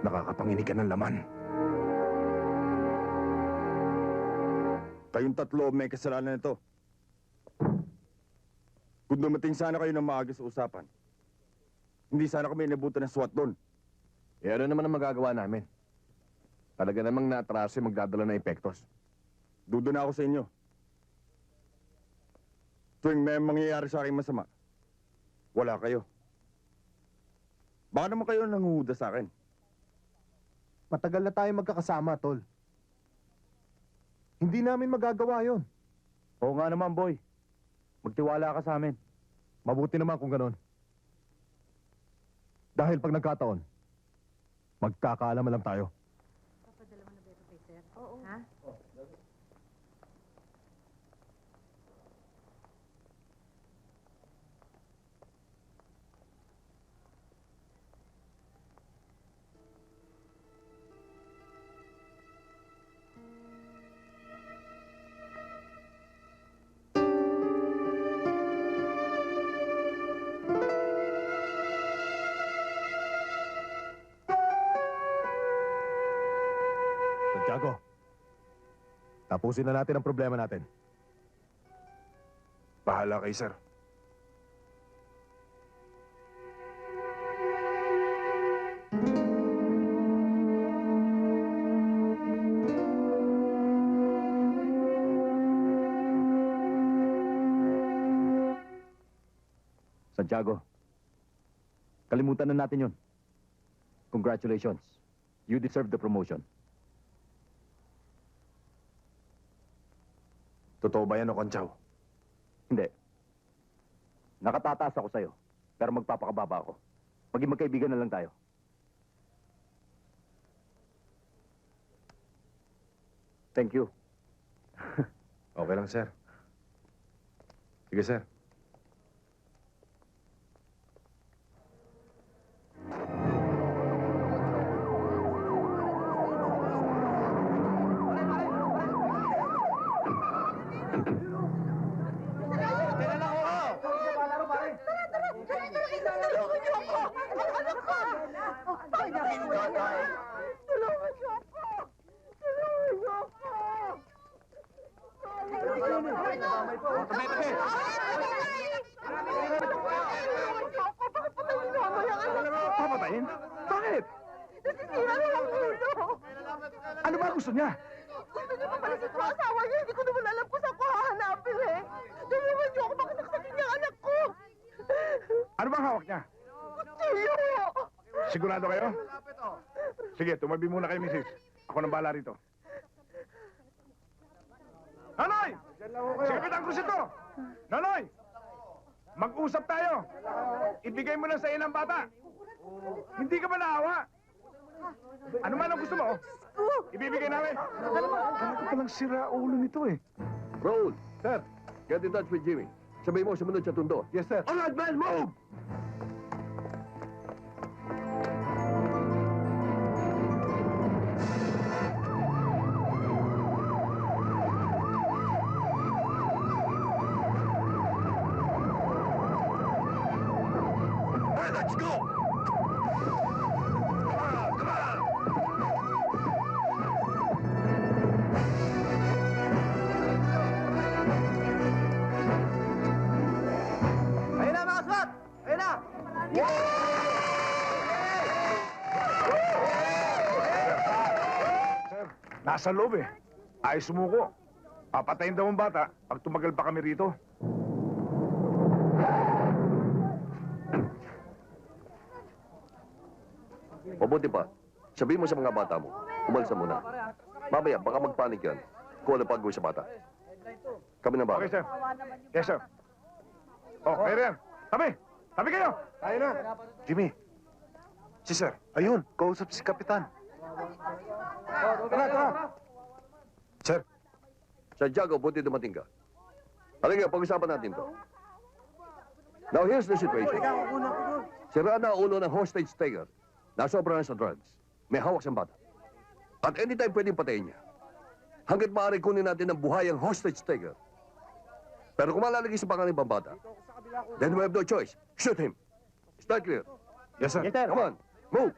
Nakakapanginig ka ng laman. Kayong tatlo may kasalanan nito. Kung dumating sana kayo ng maaga sa usapan, hindi sana kami inabutan ng SWAT doon. Eh ano naman ang magagawa namin? Talaga namang naatrase magdadala ng epektos. Dudo na ako sa inyo. Tuwing may mangyayari sa akin masama, wala kayo. Baka naman kayo nanguhuda sa akin. Matagal na tayo magkakasama, Tol. Hindi namin magagawa yon. Oo nga naman, boy. Magtiwala ka sa amin. Mabuti naman kung ganon. Dahil pag nagkataon, magkakaalaman lang tayo. Papadala mo na ba ito kay sir? Oo. Ha? Santiago, tapusin na natin ang problema natin. Bahala kay sir. Santiago, kalimutan na natin yun. Congratulations. You deserve the promotion. Totoo ba yan o Conchaw? Hindi. Nakatataas ako sa'yo, pero magpapakababa ako. Maging magkaibigan na lang tayo. Thank you. Okay lang sir. Sige sir. Papatayin? Bakit? Nasisira na ang ulo. Ano ba gusto niya? Gusto niya papalisin ko asawa niya. Hindi ko naman alam kung saan ko hahanapin eh. Tulungan niyo ako, baka saksakin niya ang anak ko. Ano bang hawak niya? Kutsilyo! Sigurado kayo? Sige, tumabi muna kayo, misis. Ako nang bahala rito. Nanoy! Sige, ang krus ito! Nanoy! Mag-usap tayo! Ibigay mo na sa inang bata! Hindi ka ba naawa? Ano man ang gusto mo? Ibibigay namin! Talaga palang sira ulo nito eh. Raul, sir, get in touch with Jimmy. Sabay mo, sumunod sa tundo. Yes, sir. All right, man, move! Hey, let's go! Come on! Ayun na mga SWAT! Ayun na! Sir, nasa loob eh. Ayos sumuko. Papatayin daw ang bata pag tumagal pa kami rito. Mabuti pa, sabihin mo sa mga bata mo, umalsa muna. Mamaya, baka magpanik yan kung ano pag-gawin sa bata. Kami na ba? Okay, sir. Yes, sir. Oh, kayo rin. Tabi! Tabi kayo! Tayo na. Jimmy. Si sir. Ayun, kausap si Kapitan. Tara. Sir. Santiago, buti dumating ka. Halika, pag-usapan natin to. Now, here's the situation. Sira na ang ulo ng hostage taker. Nasobra na sa drugs. May hawak sa bata. At anytime pwedeng patayin niya. Hanggat maaari kunin natin ang buhay ang hostage taker. Pero kung malalagay sa pangalan ng ibang bata, then we have no choice. Shoot him. Is that clear? Yes, sir. Yes, sir. Come on, move.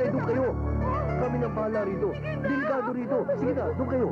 Nanay, doon kayo. Kami nang bahala rito. Delikado rito. Sige na, doon kayo.